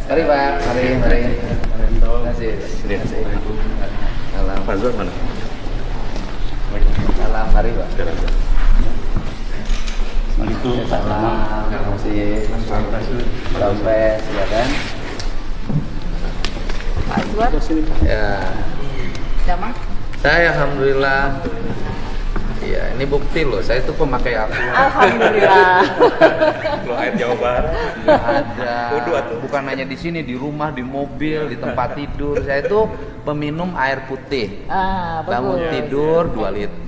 Mari Pak, mari. Terima kasih. Salam. Pak Zuan mana? Salam, mari Pak. Assalamualaikum. Salam. Terima kasih. Sampai silakan. Pak Zuan, Ya, Damang. saya alhamdulillah. Iya, ini bukti loh. Saya itu pemakai Aqua. Alhamdulillah. Lo air Jawa Barat. Ada. Kudu atuh. Bukan hanya di sini, di rumah, di mobil, di tempat tidur. Saya itu peminum air putih. Bangun Bagus. tidur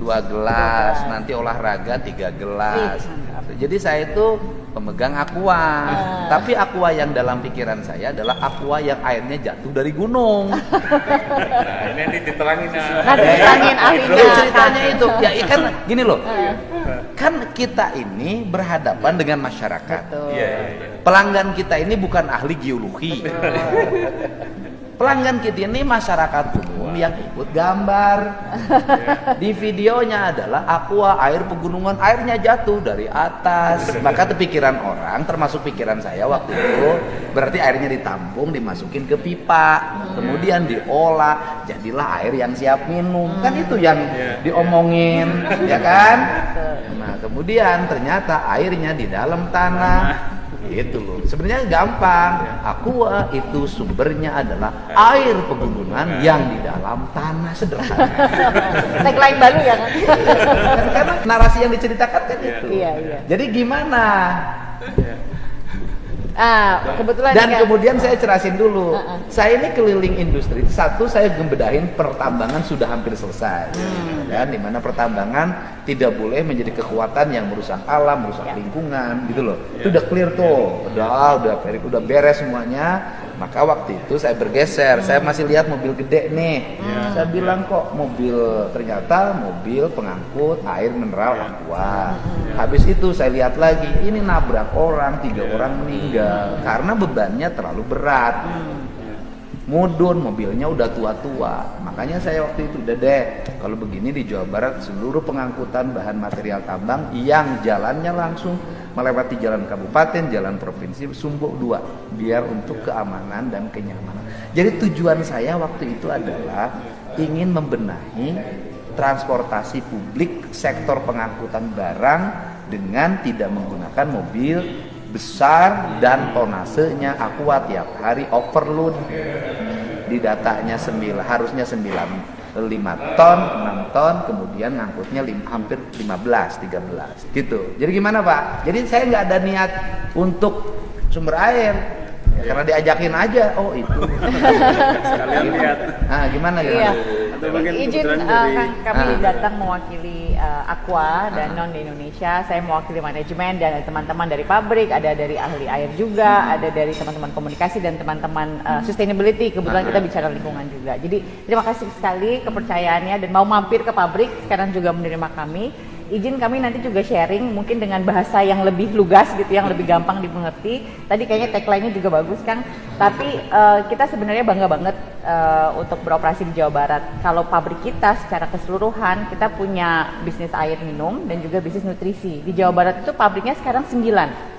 2 gelas, nanti olahraga 3 gelas. Jadi saya itu pemegang Aqua. Tapi Aqua yang dalam pikiran saya adalah Aqua yang airnya jatuh dari gunung. Nah, ini diterangin. Nanti ditangin ahlinya. Ceritanya itu, ya kan gini loh. Kan kita ini berhadapan dengan masyarakat. Betul. Iya. Pelanggan kita ini bukan ahli geologi. Pelanggan kita ini masyarakat umum yang ikut gambar. Di videonya adalah Aqua air pegunungan, airnya jatuh dari atas. Maka pikiran orang, termasuk pikiran saya waktu itu, berarti airnya ditampung, dimasukin ke pipa, kemudian diolah, jadilah air yang siap minum. Kan itu yang diomongin, ya kan? Nah, kemudian ternyata airnya di dalam tanah. Itu loh. Sebenarnya gampang. Aqua itu sumbernya adalah air pegunungan yang di dalam tanah, sederhana. Tagline baru ya kan? Karena narasi yang diceritakan kan itu. Iya. Jadi gimana? Kebetulan Dan nih, kan? kemudian saya cerasin dulu. Saya ini keliling industri. Satu, saya ngebedahin pertambangan sudah hampir selesai. Dan di mana pertambangan tidak boleh menjadi kekuatan yang merusak alam, merusak lingkungan, gitu loh. Itu udah clear tuh. Udah beres semuanya. Maka waktu itu saya bergeser. Saya masih lihat mobil gede nih. Saya bilang kok ternyata mobil pengangkut air mineral Aqua. Habis itu saya lihat lagi, ini nabrak orang, 3 orang meninggal karena bebannya terlalu berat. Mudun, mobilnya udah tua-tua. Makanya saya waktu itu udah deh, kalau begini di Jawa Barat seluruh pengangkutan bahan material tambang yang jalannya langsung melewati jalan kabupaten, jalan provinsi, sumbuk 2 biar untuk keamanan dan kenyamanan. Jadi tujuan saya waktu itu adalah ingin membenahi transportasi publik sektor pengangkutan barang dengan tidak menggunakan mobil besar dan tonasenya Aqua tiap hari overload. Di datanya harusnya 5 ton, 6 ton, kemudian ngangkutnya hampir 15, 13 gitu. Jadi gimana Pak? Jadi saya nggak ada niat untuk sumber air. Ya, karena diajakin aja, oh itu. Sekalian lihat. Gimana? Iya. Atau mungkin Izin kebetulan dari kami datang mewakili Aqua dan non di Indonesia. Saya mewakili manajemen dan teman-teman dari pabrik, ada dari ahli air juga, ada dari teman-teman komunikasi dan teman-teman sustainability. Kebetulan kita bicara lingkungan juga. Jadi terima kasih sekali kepercayaannya dan mau mampir ke pabrik sekarang juga menerima kami. Izin kami nanti juga sharing mungkin dengan bahasa yang lebih lugas gitu, yang lebih gampang dimengerti. Tadi kayaknya tagline-nya juga bagus Kang. Tapi kita sebenarnya bangga banget untuk beroperasi di Jawa Barat. Kalau pabrik kita secara keseluruhan kita punya bisnis air minum dan juga bisnis nutrisi. Di Jawa Barat itu pabriknya sekarang 9.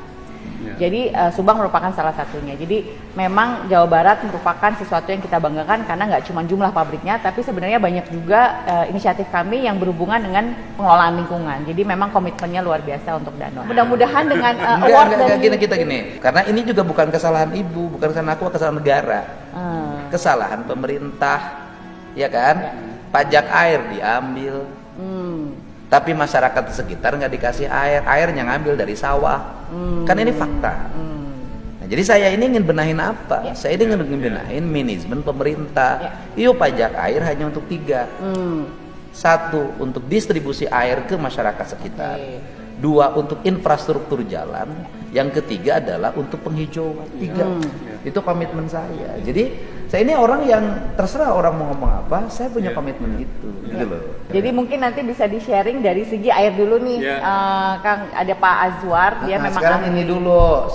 Jadi Subang merupakan salah satunya. Jadi memang Jawa Barat merupakan sesuatu yang kita banggakan karena nggak cuma jumlah pabriknya, tapi sebenarnya banyak juga inisiatif kami yang berhubungan dengan pengelolaan lingkungan. Jadi memang komitmennya luar biasa untuk Danone. Mudah-mudahan dengan award dari gini. Karena ini juga bukan kesalahan ibu, bukan kesalahan aku, kesalahan negara. Kesalahan pemerintah, ya kan? Pajak air diambil. Tapi masyarakat sekitar nggak dikasih air, airnya ngambil dari sawah. Kan ini fakta. Nah, jadi saya ini ingin benahin apa? Saya ini ingin benahin manajemen pemerintah. Yuk pajak air hanya untuk 3. 1 untuk distribusi air ke masyarakat sekitar. 2 untuk infrastruktur jalan. Yang ketiga adalah untuk penghijauan. 3. Itu komitmen saya. Jadi saya ini orang yang terserah orang mau ngomong apa, saya punya komitmen itu, gitu loh. Jadi mungkin nanti bisa di-sharing dari segi air dulu nih, Kang. Ada Pak Azwar, dia memang sekarang ini dulu,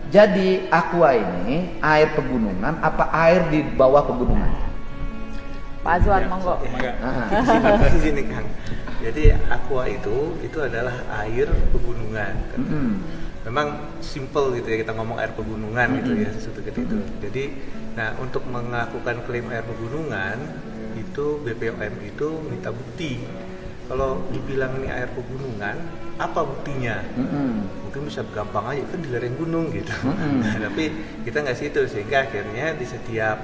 jadi Aqua ini air pegunungan apa air di bawah pegunungan? Pak Azwar, monggo. Di sini Kang. Jadi Aqua itu adalah air pegunungan. memang simple gitu ya kita ngomong air pegunungan gitu ya sesuatu gitu. Jadi, nah untuk melakukan klaim air pegunungan itu BPOM itu minta bukti. Kalau dibilang ini air pegunungan, apa buktinya? Mungkin bisa gampang aja kan di lereng gunung gitu. Nah, tapi kita nggak situ sehingga akhirnya di setiap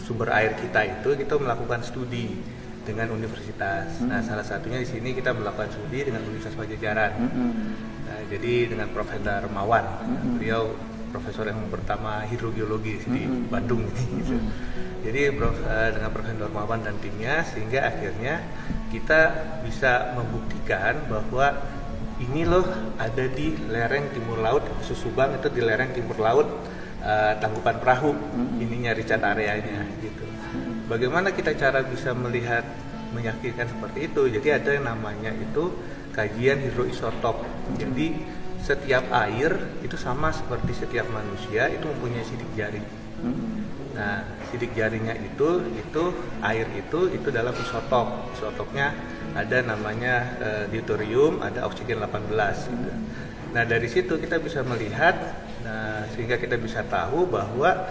sumber air kita itu kita melakukan studi dengan universitas. Nah, salah satunya di sini kita melakukan studi dengan Universitas Pajajaran. Nah, jadi dengan Prof. Hendar Mawan, beliau profesor yang pertama hidrogeologi di Bandung gitu. Jadi dengan Prof. Hendar Mawan dan timnya sehingga akhirnya kita bisa membuktikan bahwa ini loh ada di lereng timur laut Susubang itu di lereng timur laut Tangkuban Perahu ininya Richard areanya gitu. Bagaimana kita cara bisa melihat meyakinkan seperti itu? Jadi ada yang namanya itu kajian hidroisotop. Jadi setiap air itu sama seperti setiap manusia itu mempunyai sidik jari. Nah, sidik jarinya itu air itu dalam isotop. Isotopnya ada namanya deuterium, ada oksigen 18 gitu. Nah, dari situ kita bisa melihat sehingga kita bisa tahu bahwa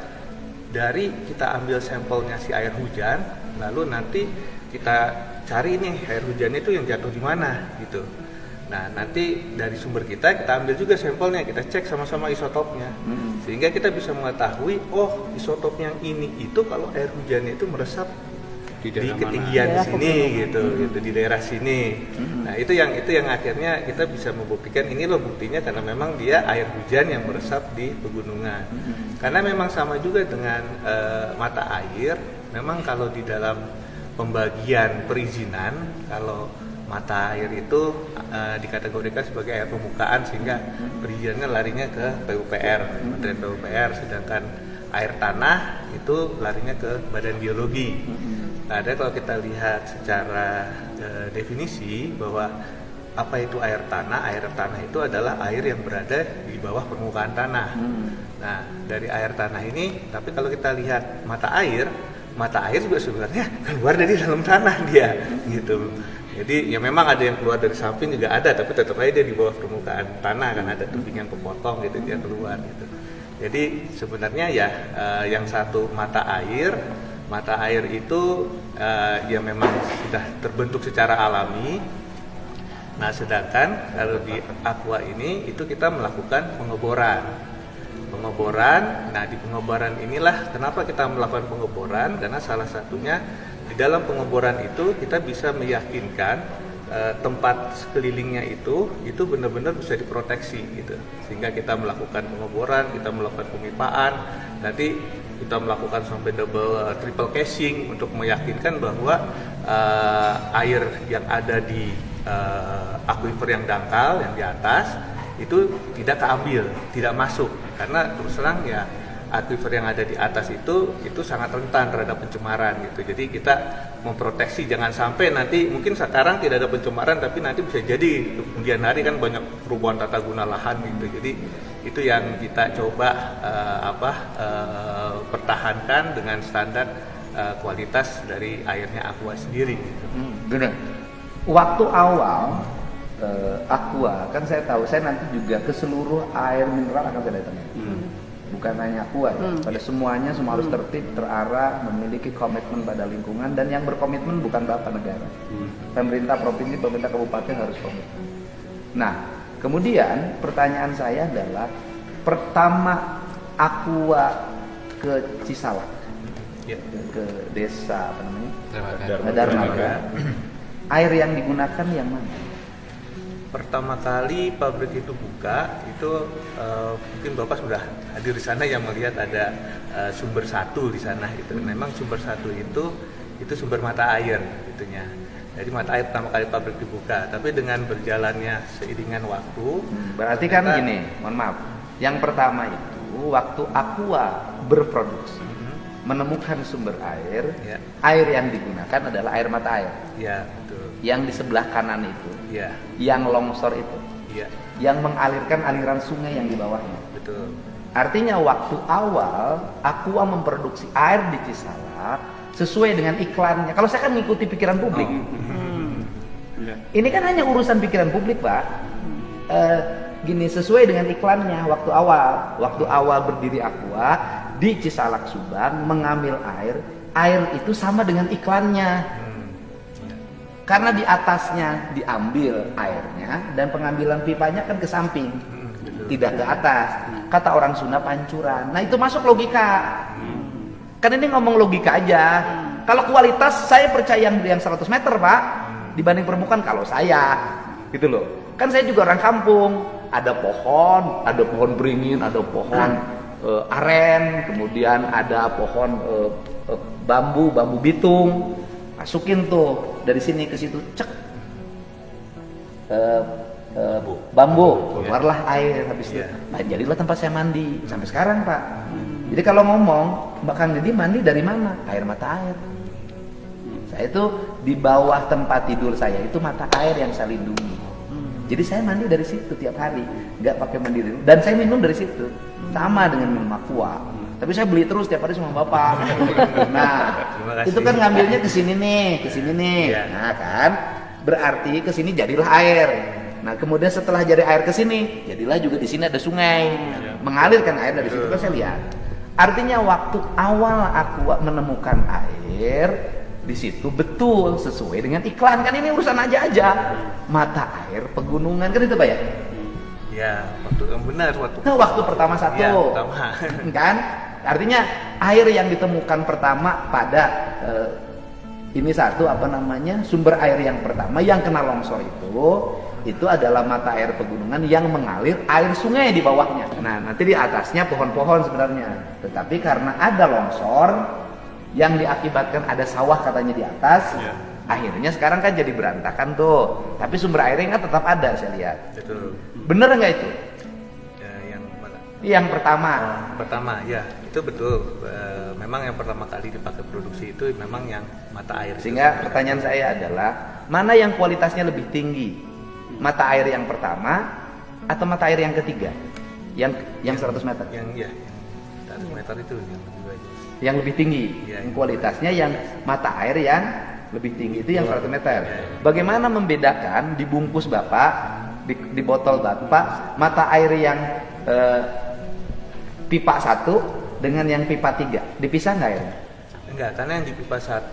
dari kita ambil sampelnya si air hujan, lalu nanti kita cari nih air hujan itu yang jatuh di mana gitu. Nah, nanti dari sumber kita ambil juga sampelnya, kita cek sama-sama isotopnya. Sehingga kita bisa mengetahui, oh isotop yang ini itu kalau air hujannya itu meresap di ketinggian sini gitu di daerah sini. Nah, itu yang akhirnya kita bisa membuktikan ini loh buktinya karena memang dia air hujan yang meresap di pegunungan. Karena memang sama juga dengan mata air, memang kalau di dalam pembagian perizinan kalau mata air itu dikategorikan sebagai air permukaan sehingga perizinannya larinya ke PUPR, Kementerian PUPR, sedangkan air tanah itu larinya ke Badan Geologi. Nah, ada kalau kita lihat secara definisi bahwa apa itu air tanah? Air tanah itu adalah air yang berada di bawah permukaan tanah. Nah, dari air tanah ini, tapi kalau kita lihat mata air juga sebenarnya keluar dari dalam tanah dia, gitu. Jadi ya memang ada yang keluar dari samping juga ada, tapi tetap aja dia di bawah permukaan tanah kan ada tubingan pemotong gitu dia keluar gitu. Jadi sebenarnya ya yang satu mata air itu ya memang sudah terbentuk secara alami. Nah, sedangkan kalau di aqua ini itu kita melakukan pengeboran. Nah, di pengeboran inilah kenapa kita melakukan pengeboran, karena salah satunya di dalam pengeboran itu kita bisa meyakinkan tempat sekelilingnya itu benar-benar bisa diproteksi gitu. Sehingga kita melakukan pengeboran, kita melakukan pemipaan, nanti kita melakukan sampai triple casing untuk meyakinkan bahwa air yang ada di aquifer yang dangkal yang di atas itu tidak keambil, tidak masuk karena terus terang ya aquifer yang ada di atas itu sangat rentan terhadap pencemaran gitu. Jadi kita memproteksi jangan sampai nanti mungkin sekarang tidak ada pencemaran tapi nanti bisa jadi kemudian hari kan banyak perubahan tata guna lahan gitu. Jadi itu yang kita coba pertahankan dengan standar kualitas dari airnya aqua sendiri gitu. Benar. Waktu awal aqua kan saya tahu saya nanti juga ke seluruh air mineral akan saya datangin. Bukan hanya aqua ya, pada semuanya semua harus tertib, terarah, memiliki komitmen pada lingkungan dan yang berkomitmen bukan bapak negara. Pemerintah provinsi, pemerintah kabupaten harus komitmen. Nah, kemudian pertanyaan saya adalah pertama aqua ke Cisalak, ke desa apa namanya? Dharma. Air yang digunakan yang mana? Pertama kali pabrik itu buka itu mungkin Bapak sudah hadir di sana yang melihat ada sumber satu di sana itu. Memang sumber satu itu sumber mata air itunya. Jadi mata air pertama kali pabrik dibuka, tapi dengan berjalannya seiringan waktu. Berarti kan gini, mohon maaf. Yang pertama itu waktu aqua berproduksi menemukan sumber air, air yang digunakan adalah air mata air. Ya, betul. Yang di sebelah kanan itu, yang longsor itu, yang mengalirkan aliran sungai yang di bawahnya. Betul. Artinya waktu awal aqua memproduksi air di Cisalak sesuai dengan iklannya. Kalau saya kan mengikuti pikiran publik. Ini kan hanya urusan pikiran publik, Pak. gini, sesuai dengan iklannya waktu awal berdiri Aqua di Cisalak Subang mengambil air itu sama dengan iklannya. Karena di atasnya diambil airnya dan pengambilan pipanya kan ke samping, tidak ke atas. Kata orang Sunda pancuran. Nah itu masuk logika. Kan ini ngomong logika aja. Kalau kualitas saya percaya yang 100 meter Pak dibanding permukaan kalau saya gitu loh. Kan saya juga orang kampung. Ada pohon beringin, ada pohon aren, kemudian ada pohon bambu bitung. Masukin tuh dari sini ke situ, cek bambu, keluarlah air habis itu. Nah, jadilah tempat saya mandi sampai sekarang Pak. Jadi kalau ngomong Mbak Kang Didi mandi dari mana? Air mata air. Saya itu di bawah tempat tidur saya itu mata air yang saya lindungi. Jadi saya mandi dari situ tiap hari, nggak pakai mandi dulu. Dan saya minum dari situ, sama dengan minum Aqua. Tapi saya beli terus tiap hari sama bapak. Nah, itu kan ngambilnya ke sini nih. Nah kan, berarti ke sini jadilah air. Nah kemudian setelah jadi air ke sini, jadilah juga di sini ada sungai, mengalirkan air dari situ kan saya lihat. Artinya waktu awal Aqua menemukan air di situ betul sesuai dengan iklan kan ini urusan aja mata air pegunungan kan itu Pak ya? Ya, waktu yang benar waktu pertama satu. Ya, pertama. Kan? Artinya air yang ditemukan pertama pada ini satu sumber air yang pertama yang kena longsor itu adalah mata air pegunungan yang mengalir air sungai di bawahnya. Nah, nanti di atasnya pohon-pohon sebenarnya. Tetapi karena ada longsor yang diakibatkan ada sawah katanya di atas, akhirnya sekarang kan jadi berantakan tuh. Tapi sumber airnya kan tetap ada saya lihat. Betul. Bener nggak itu? Ya, yang mana? Yang pertama. Pertama, ya itu betul. Memang yang pertama kali dipakai produksi itu memang yang mata air. Sehingga pertanyaan saya adalah mana yang kualitasnya lebih tinggi? Mata air yang pertama atau mata air yang ketiga? Yang 100 meter? Yang 100 meter itu yang lebih bagus. Yang lebih tinggi. Ya, Kualitasnya yang mata air yang lebih tinggi itu yang 100 meter. Bagaimana membedakan di bungkus Bapak, di botol Bapak, mata air yang pipa 1 dengan yang pipa 3? Dipisah nggak airnya? Enggak, karena yang di pipa 1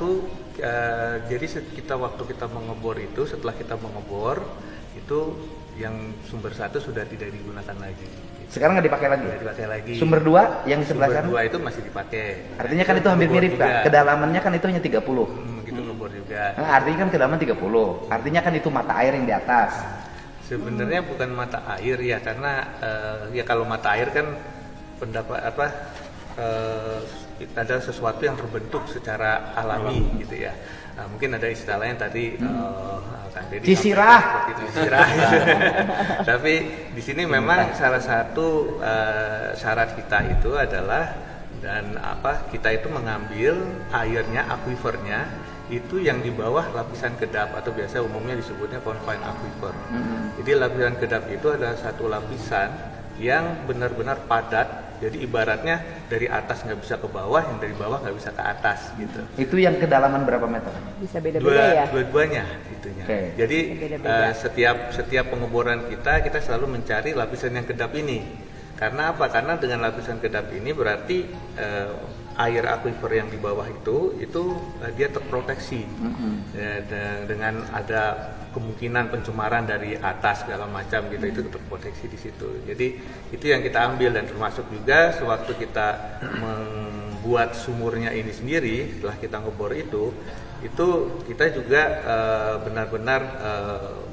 jadi waktu kita mengebor itu, setelah kita mengebor itu yang sumber 1 sudah tidak digunakan lagi. Sekarang nggak dipakai lagi? Tidak dipakai lagi. Sumber 2 yang di sebelah sana? Sumber 2 itu masih dipakai. Artinya kan itu hampir mirip Kak. Kedalamannya kan itu hanya 30. Gitu ngebor juga. Nah, artinya kan kedalaman 30. Artinya kan itu mata air yang di atas. Sebenarnya bukan mata air ya, karena ya kalau mata air kan ada sesuatu yang terbentuk secara alami gitu ya. Nah, mungkin ada istilahnya tadi Kang Deddy Cisirah. Cisirah. Tapi di sini memang salah satu syarat kita itu adalah kita itu mengambil airnya, akuifernya itu yang di bawah lapisan kedap atau biasa umumnya disebutnya confined aquifer. Jadi lapisan kedap itu adalah satu lapisan yang benar-benar padat. Jadi ibaratnya dari atas nggak bisa ke bawah, yang dari bawah nggak bisa ke atas gitu. Itu yang kedalaman berapa meter? Bisa beda-beda ya? Dua-duanya itunya. Okay. Jadi setiap pengeboran kita selalu mencari lapisan yang kedap ini. Karena apa? Karena dengan lapisan kedap ini berarti air akuifer yang di bawah itu dia terproteksi dengan ada kemungkinan pencemaran dari atas segala macam gitu, itu terproteksi di situ. Jadi itu yang kita ambil, dan termasuk juga sewaktu kita membuat sumurnya ini sendiri, setelah kita ngebor itu kita juga benar-benar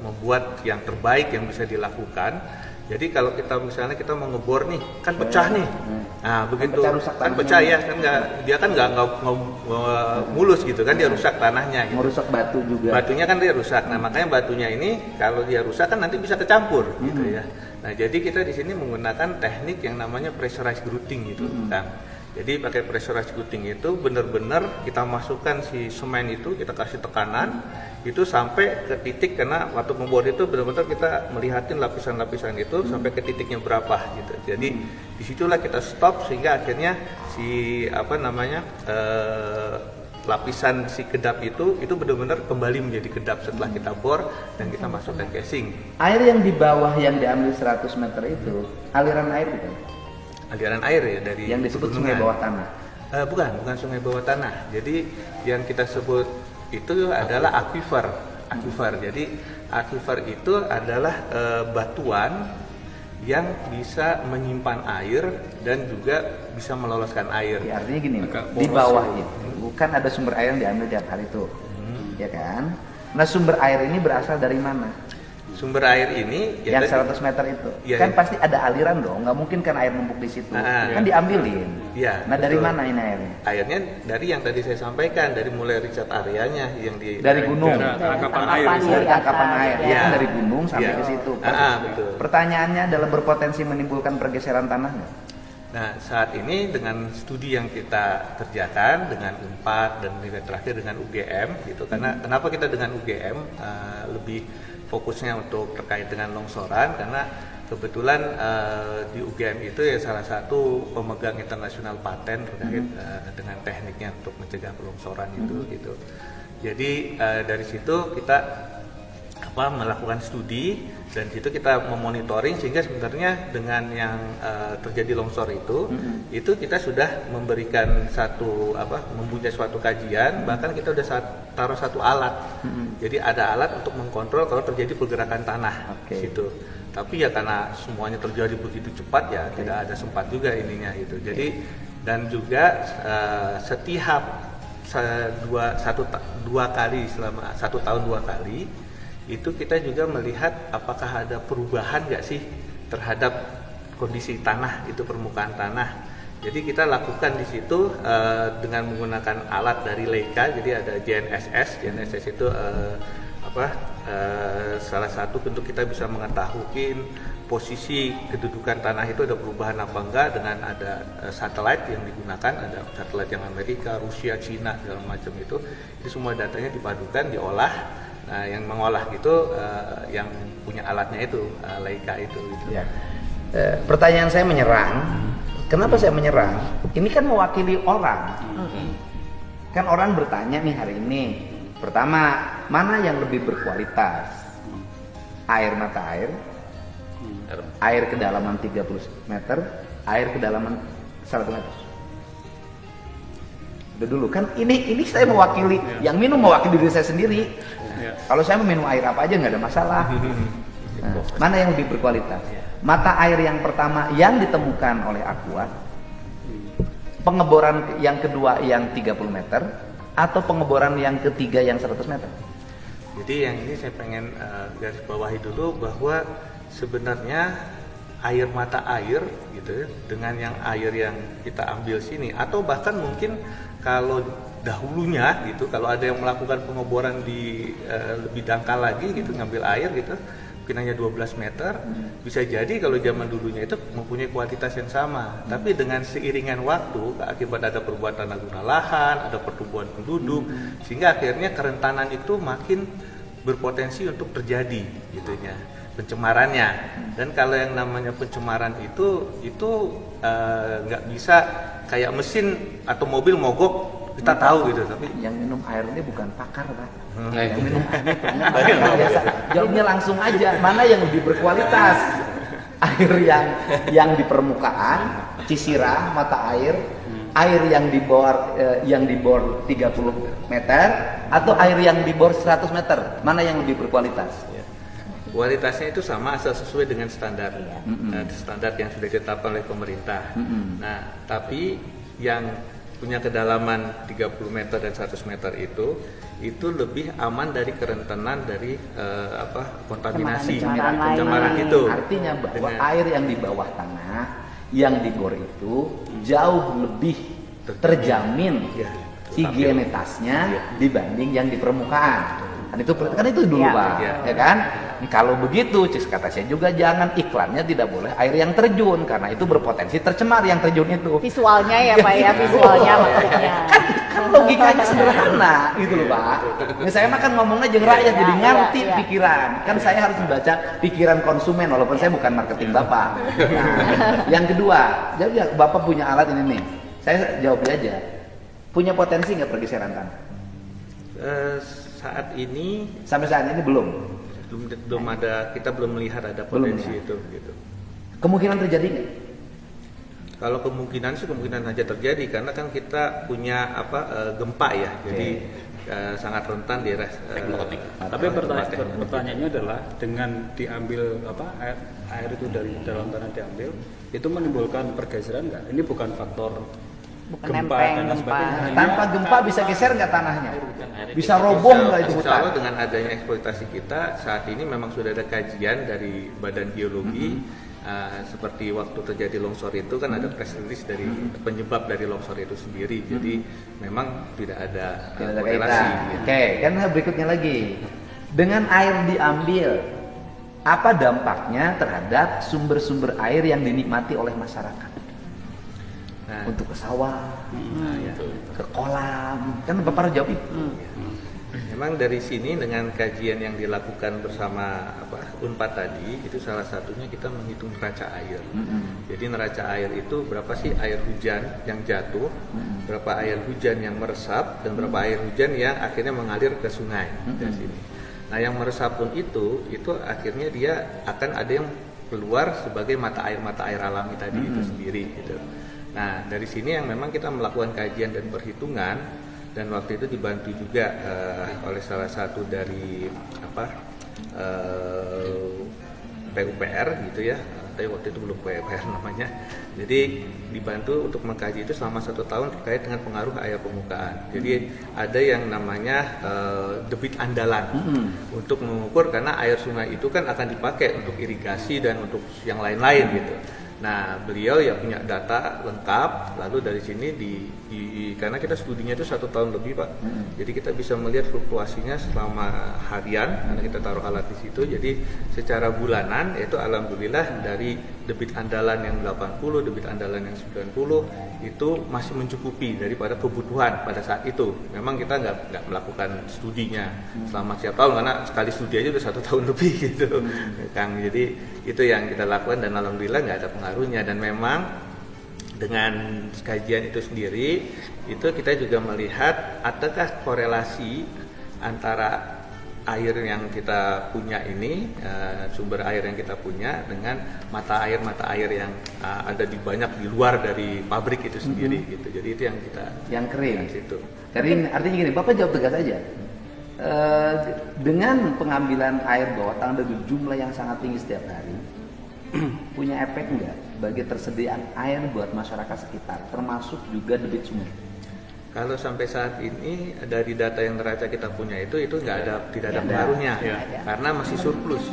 membuat yang terbaik yang bisa dilakukan. Jadi kalau misalnya kita mau ngebor nih, kan pecah nih. Nah, begitu kan pecah ya, kan dia kan nggak mulus gitu kan, dia rusak tanahnya gitu. Merusak batu juga. Batunya kan dia rusak. Nah, makanya batunya ini kalau dia rusak kan nanti bisa kecampur gitu ya. Nah, jadi kita di sini menggunakan teknik yang namanya pressurized grouting gitu, kan. Jadi pakai pressurized grouting itu benar-benar kita masukkan si semen itu, kita kasih tekanan itu sampai ke titik, karena waktu membor itu benar-benar kita melihatin lapisan-lapisan itu sampai ke titiknya berapa gitu. Jadi disitulah kita stop sehingga akhirnya si lapisan si kedap itu benar-benar kembali menjadi kedap setelah kita bor dan kita masukkan casing. Air yang di bawah yang diambil 100 meter itu aliran air bukan? Aliran air ya dari Yang disebut sungai pegunungan. bawah tanah. Bukan sungai bawah tanah. Jadi yang kita sebut itu adalah aquifer. Jadi aquifer itu adalah batuan yang bisa menyimpan air dan juga bisa meloloskan air. Ya, artinya gini, Agak di poros bawah ya. itu kan ada sumber air yang diambil tiap hari tuh, ya kan? Nah, sumber air ini berasal dari mana? Sumber air ini Yang tadi- 100 meter itu, Ya, kan ya. pasti ada aliran dong, nggak mungkin kan air numpuk di situ, kan diambilin. Iya, Nah, dari betul. mana ini airnya? Airnya dari yang tadi saya sampaikan, dari mulai riset areanya yang di Dari gunung. Daerah tangkapan air. Tangkapan Dari di tangkapan atas, air, ya. kan dari gunung sampai Iya. ke situ. Betul. Pertanyaannya adalah berpotensi menimbulkan pergeseran tanah nggak? Nah, saat ini dengan studi yang kita kerjakan dengan Unpad dan nilai terakhir dengan UGM gitu, karena kenapa kita dengan UGM lebih fokusnya untuk terkait dengan longsoran, karena kebetulan di UGM itu ya salah satu pemegang internasional paten terkait dengan tekniknya untuk mencegah pelongsoran itu gitu. Jadi dari situ kita melakukan studi dan situ kita memonitoring sehingga sebenarnya dengan yang terjadi longsor itu kita sudah memberikan mempunyai suatu kajian, bahkan kita sudah taruh satu alat. Jadi ada alat untuk mengkontrol kalau terjadi pergerakan tanah di situ. Tapi ya karena semuanya terjadi begitu cepat ya tidak ada sempat juga ininya itu. Jadi dan juga setiap dua kali selama 1 tahun 2 kali itu kita juga melihat apakah ada perubahan nggak sih terhadap kondisi tanah itu, permukaan tanah. Jadi kita lakukan di situ dengan menggunakan alat dari Leica. Jadi ada GNSS itu salah satu untuk kita bisa mengetahui posisi kedudukan tanah itu ada perubahan apa enggak, dengan ada satelit yang digunakan, ada satelit yang Amerika, Rusia, Cina segala macam itu semua datanya dipadukan, diolah. Nah, yang mengolah gitu yang punya alatnya itu Leica itu. Ya. Pertanyaan saya menyerang. Kenapa saya menyerang? Ini kan mewakili orang. Kan orang bertanya nih hari ini. Pertama, mana yang lebih berkualitas? Air mata air, air kedalaman 30 meter, air kedalaman 100 meter. Udah dulu kan ini saya mewakili, yang minum mewakili diri saya sendiri. Ya. Kalau saya meminum air apa aja nggak ada masalah. Nah, mana yang lebih berkualitas? Mata air yang pertama yang ditemukan oleh Aqua, pengeboran yang kedua yang 30 meter, atau pengeboran yang ketiga yang 100 meter? Jadi yang ini saya pengen garis bawahi dulu bahwa sebenarnya air mata air gitu ya, dengan yang air yang kita ambil sini, atau bahkan mungkin kalau dahulunya gitu, kalau ada yang melakukan pengeboran di lebih dangkal lagi gitu, ngambil air gitu mungkin hanya 12 meter, bisa jadi kalau zaman dulunya itu mempunyai kualitas yang sama. Tapi dengan seiringan waktu akibat ada perubahan tanah guna lahan, ada pertumbuhan penduduk, sehingga akhirnya kerentanan itu makin berpotensi untuk terjadi gitunya pencemarannya. Dan kalau yang namanya pencemaran itu nggak bisa kayak mesin atau mobil mogok kita tahu gitu, tapi Yang minum air ini bukan pakar, Pak. Nah, Yang minum air ini banyak biasa. Jawabnya langsung aja, mana yang lebih berkualitas? Air yang di permukaan, cisirah mata air, air yang dibor 30 meter, atau air yang dibor 100 meter, mana yang lebih berkualitas? kualitasnya itu sama asal sesuai dengan standar standar yang sudah ditetapkan oleh pemerintah. Nah, tapi yang punya kedalaman 30 meter dan 100 meter itu lebih aman dari kerentanan dari kontaminasi, pencemaran itu. Artinya bahwa air yang di bawah tanah yang dibor itu jauh lebih terjamin higienitasnya dibanding yang di permukaan. Kan itu dulu Pak, ya kan? Kalau begitu, kata saya juga jangan iklannya tidak boleh air yang terjun karena itu berpotensi tercemar yang terjun itu. Visualnya ya Pak ya, visualnya maksudnya. Kan logikanya sederhana gitu loh Pak. Saya mah kan ngomongnya jeung rakyat jadi ngerti pikiran. Kan saya harus membaca pikiran konsumen walaupun saya bukan marketing Bapak. Nah, yang kedua, jadi Bapak punya alat ini nih. Saya jawab aja. Punya potensi nggak pergeseran tanah? Saat ini Sampai saat ini belum. belum ada, kita belum melihat ada Belum potensi ya? itu gitu. Kemungkinan terjadi nggak? Kalau kemungkinan sih kemungkinan saja terjadi karena kan kita punya gempa ya, jadi sangat rentan di daerah Tapi pertanyaannya adalah dengan diambil air itu dari dalam tanah diambil, itu menimbulkan pergeseran nggak? Ini bukan faktor Bukan gempa nempel, dan lain gempa. sebagainya. Tanpa gempa bisa geser nggak tanahnya? Bisa roboh nggak itu Insya Allah hutan? dengan adanya eksploitasi kita saat ini memang sudah ada kajian dari Badan Geologi. Seperti waktu terjadi longsor itu kan ada press release dari penyebab dari longsor itu sendiri, jadi memang tidak ada Tidak ada korelasi. kaitan. gitu. Oke, kan berikutnya lagi. Dengan air diambil, apa dampaknya terhadap sumber-sumber air yang dinikmati oleh masyarakat? Nah, Untuk ke sawah, Itu. ke kolam, kan Bapak harus jawab itu. memang dari sini dengan kajian yang dilakukan bersama Unpad tadi, itu salah satunya kita menghitung neraca air. Jadi neraca air itu berapa sih air hujan yang jatuh, berapa air hujan yang meresap, dan berapa air hujan yang akhirnya mengalir ke sungai dari sini. Nah, yang meresap pun itu akhirnya dia akan ada yang keluar sebagai mata air alami tadi itu sendiri gitu. Nah, dari sini yang memang kita melakukan kajian dan perhitungan, dan waktu itu dibantu juga oleh salah satu dari PUPR gitu ya, tapi waktu itu belum PUPR namanya. Jadi dibantu untuk mengkaji itu selama 1 tahun terkait dengan pengaruh air permukaan. Jadi ada yang namanya debit andalan untuk mengukur, karena air sungai itu kan akan dipakai untuk irigasi dan untuk yang lain-lain gitu. Nah, beliau ya punya data lengkap, lalu dari sini karena kita studinya itu 1 tahun lebih Pak, jadi kita bisa melihat fluktuasinya selama harian, karena kita taruh alat di situ. Jadi secara bulanan itu alhamdulillah dari debit andalan yang 80, debit andalan yang 90 itu masih mencukupi daripada kebutuhan pada saat itu. Memang kita nggak melakukan studinya selama setiap tahun, karena sekali studi aja udah 1 tahun lebih gitu, Kang. Jadi itu yang kita lakukan dan alhamdulillah nggak ada pengaruhnya. Dan memang dengan kajian itu sendiri, itu kita juga melihat adakah korelasi antara air yang kita punya ini, sumber air yang kita punya dengan mata air yang ada di banyak di luar dari pabrik itu sendiri gitu. Jadi itu yang kita Yang kering. situ. Kering artinya gini, Bapak jawab tegas aja. Dengan pengambilan air bawah tanah dengan jumlah yang sangat tinggi setiap hari, punya efek enggak bagi tersediaan air buat masyarakat sekitar, termasuk juga debit sungai? Kalau sampai saat ini dari data yang neraca kita punya itu tidak ada Tidak ada. pengaruhnya, Tidak ada. karena masih surplus.